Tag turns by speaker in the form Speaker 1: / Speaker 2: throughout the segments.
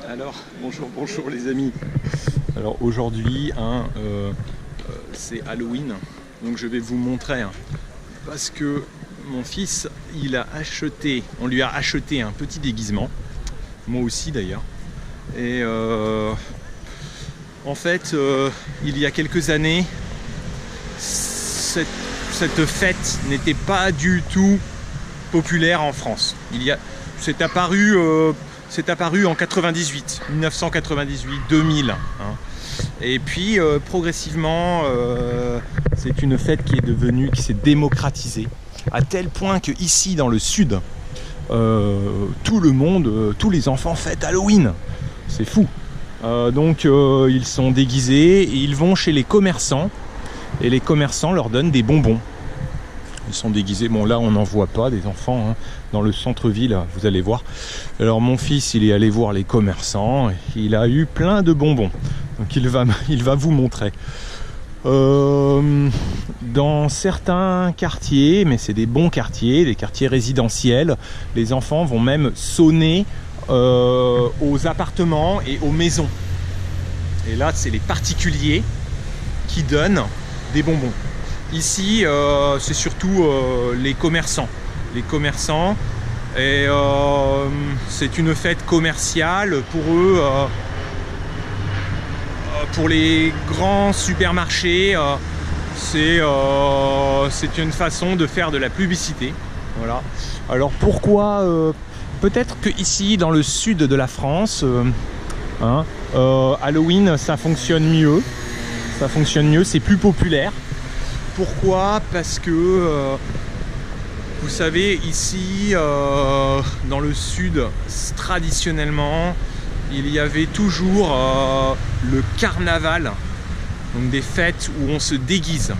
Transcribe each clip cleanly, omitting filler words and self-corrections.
Speaker 1: Alors, bonjour les amis. Alors aujourd'hui, c'est Halloween, donc je vais vous montrer, parce que mon fils, on lui a acheté un petit déguisement, moi aussi d'ailleurs. Et en fait, il y a quelques années, cette fête n'était pas du tout populaire en France. C'est apparu en 98, 1998, 2000. Et puis progressivement, c'est une fête qui s'est démocratisée, à tel point que ici dans le sud, tout le monde, tous les enfants fêtent Halloween. C'est fou. Donc ils sont déguisés et ils vont chez les commerçants et les commerçants leur donnent des bonbons. Ils sont déguisés, bon là on n'en voit pas des enfants dans le centre-ville, vous allez voir. Alors mon fils il est allé voir les commerçants et il a eu plein de bonbons. Donc il va vous montrer. Dans certains quartiers, mais c'est des bons quartiers, des quartiers résidentiels, les enfants vont même sonner aux appartements et aux maisons. Et là c'est les particuliers qui donnent des bonbons. Ici, c'est surtout les commerçants. Et c'est une fête commerciale pour eux. Pour les grands supermarchés, c'est une façon de faire de la publicité. Voilà. Alors pourquoi peut-être que ici, dans le sud de la France, Halloween, ça fonctionne mieux. C'est plus populaire. Pourquoi? Parce que vous savez, ici dans le sud, traditionnellement, il y avait toujours le carnaval, donc des fêtes où on se déguise.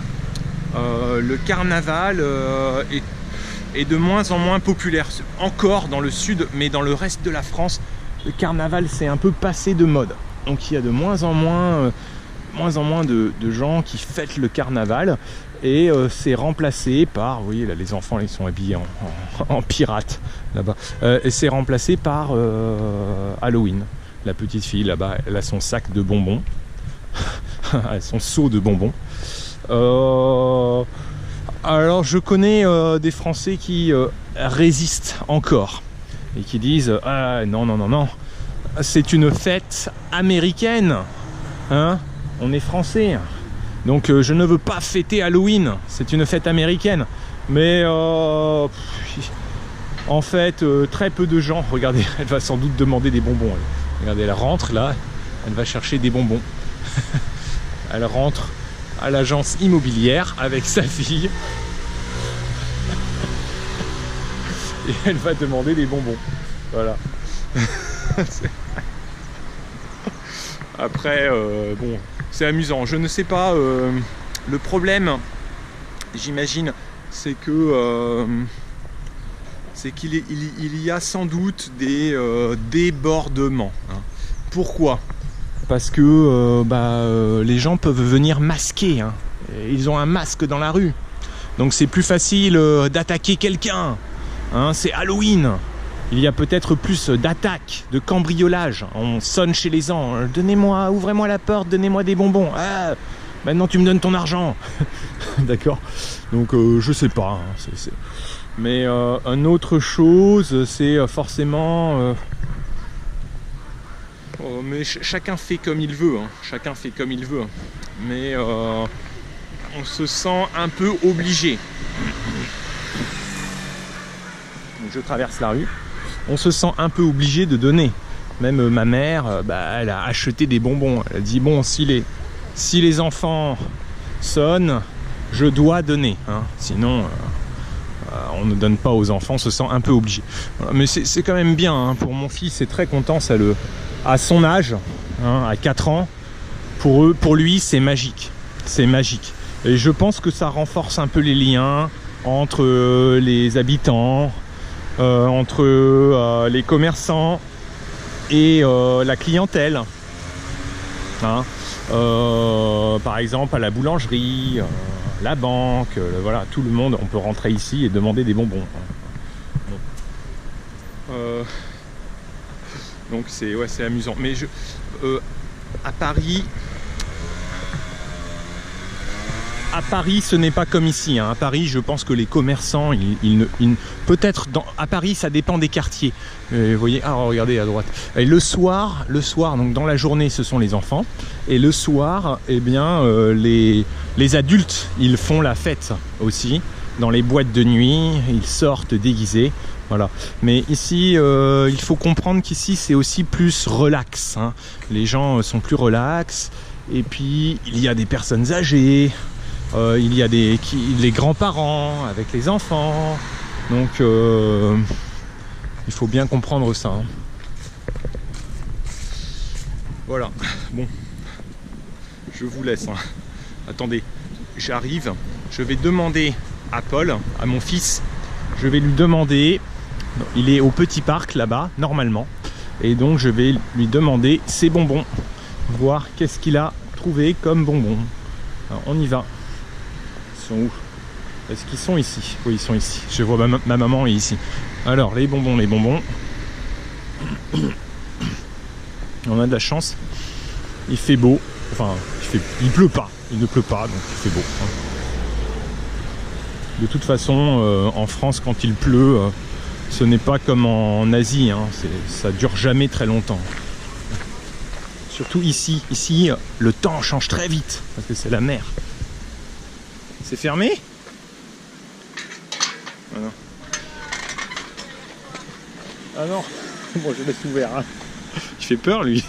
Speaker 1: Le carnaval est de moins en moins populaire, encore dans le sud, mais dans le reste de la France, le carnaval s'est un peu passé de mode. Donc il y a de moins en moins de gens qui fêtent le carnaval. Et c'est remplacé par, vous voyez là les enfants ils sont habillés en pirates là-bas, et c'est remplacé par Halloween. La petite fille là-bas, elle a son sac de bonbons, son seau de bonbons. Alors je connais des Français qui résistent encore et qui disent ah non, c'est une fête américaine, on est français. Donc je ne veux pas fêter Halloween, c'est une fête américaine. Mais en fait, très peu de gens, regardez, elle va sans doute demander des bonbons. Regardez, elle rentre là, elle va chercher des bonbons. Elle rentre à l'agence immobilière avec sa fille. Et elle va demander des bonbons. Voilà. Après, bon, c'est amusant. Je ne sais pas, le problème, j'imagine, c'est que qu'il y a sans doute des débordements. Pourquoi? Parce que les gens peuvent venir masquer. Ils ont un masque dans la rue. Donc c'est plus facile d'attaquer quelqu'un. C'est Halloween. Il y a peut-être plus d'attaques, de cambriolage. On sonne chez les gens. Ouvrez-moi la porte, donnez-moi des bonbons. Ah, maintenant tu me donnes ton argent. D'accord. Donc je sais pas. Mais une autre chose, c'est forcément. Mais chacun fait comme il veut. Chacun fait comme il veut. Mais on se sent un peu obligé. Donc, je traverse la rue. On se sent un peu obligé de donner. Même ma mère, elle a acheté des bonbons. Elle a dit bon, si les enfants sonnent, je dois donner. Sinon, on ne donne pas aux enfants. On se sent un peu obligé. Voilà. Mais c'est quand même bien. Pour mon fils, c'est très content. À son âge, à 4 ans, pour lui, c'est magique. C'est magique. Et je pense que ça renforce un peu les liens entre les habitants. Entre les commerçants et la clientèle. Par exemple à la boulangerie, la banque, voilà, tout le monde, on peut rentrer ici et demander des bonbons. Donc c'est ouais, c'est amusant. Mais à Paris, ce n'est pas comme ici. Hein. À Paris, je pense que les commerçants, peut-être à Paris, ça dépend des quartiers. Vous voyez, regardez à droite. Et le soir, donc dans la journée, ce sont les enfants. Et le soir, eh bien, les adultes, ils font la fête aussi. Dans les boîtes de nuit, ils sortent déguisés. Voilà. Mais ici, il faut comprendre qu'ici, c'est aussi plus relax. Hein. Les gens sont plus relax. Et puis, il y a des personnes âgées. Il y a les grands-parents avec les enfants. Donc, il faut bien comprendre ça. Hein. Voilà. Bon. Je vous laisse. Hein. Attendez. J'arrive. Je vais demander à Paul, à mon fils, je vais lui demander, il est au petit parc là-bas, normalement, et donc je vais lui demander ses bonbons, voir qu'est-ce qu'il a trouvé comme bonbons. Alors, on y va. Ils sont où? Est-ce qu'ils sont ici? Oui, ils sont ici. Je vois ma maman est ici. Alors, les bonbons. On a de la chance. Il fait beau. Enfin, il pleut pas. Il ne pleut pas, donc il fait beau. De toute façon, en France, quand il pleut, ce n'est pas comme en Asie, hein, ça dure jamais très longtemps. Surtout ici. Ici, le temps change très vite, parce que c'est la mer. C'est fermé? Ah non. Ah non. Bon, je laisse ouvert. Hein. Il fait peur, lui.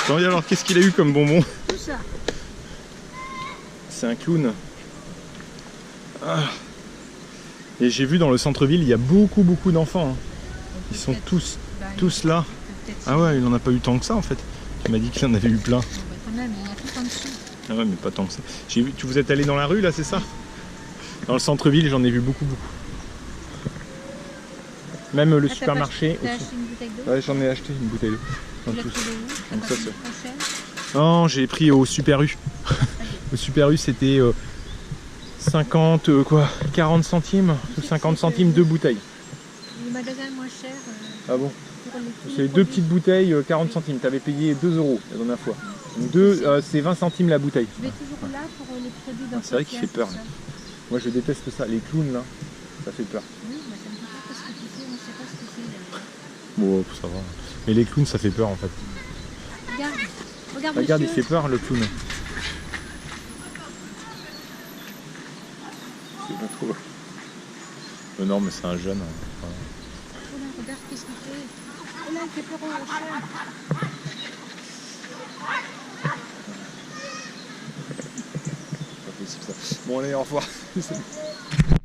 Speaker 1: Bon, alors, qu'est-ce qu'il a eu comme bonbon?
Speaker 2: Tout ça.
Speaker 1: C'est un clown. Ah. Et j'ai vu dans le centre-ville, il y a beaucoup d'enfants. Hein. Ils sont tous là. Ah ouais, il n'en a pas eu tant que ça en fait. Il m'a dit qu'il en avait eu plein.
Speaker 2: Quand même, il y a tout en dessous.
Speaker 1: Ah ouais, mais pas tant que ça. J'ai vu, vous êtes allé dans la rue là, c'est ça? Dans le centre-ville, j'en ai vu beaucoup. Même le supermarché.
Speaker 2: T'as acheté une bouteille d'eau?
Speaker 1: Ouais, j'en ai acheté une bouteille d'eau.
Speaker 2: Tu l'as trouvé où?
Speaker 1: Donc ça, non, j'ai pris au Super U. Au Super U, c'était 40 centimes ou 50 centimes deux bouteilles.
Speaker 2: Le magasin moins cher.
Speaker 1: Ah bon? C'est deux petites bouteilles, 40 centimes. Tu avais payé 2 € la dernière fois. Donc c'est 20 centimes la bouteille.
Speaker 2: Tu es toujours là pour les produits d'entretien.
Speaker 1: C'est vrai qu'il fait peur. Moi je déteste ça, les clowns là, ça fait peur.
Speaker 2: Oui, bah ça me fait peur parce que tu sais, on ne sait pas ce que c'est d'ailleurs.
Speaker 1: Bon, ça va. Mais les clowns ça fait peur en fait.
Speaker 2: Regarde,
Speaker 1: il fait peur le clown. C'est pas trop. Non, mais c'est un jeune. Hein.
Speaker 2: Oh là, regarde qu'est-ce qu'il fait. Oh là, il fait peur au chat.
Speaker 1: Bon allez, au revoir.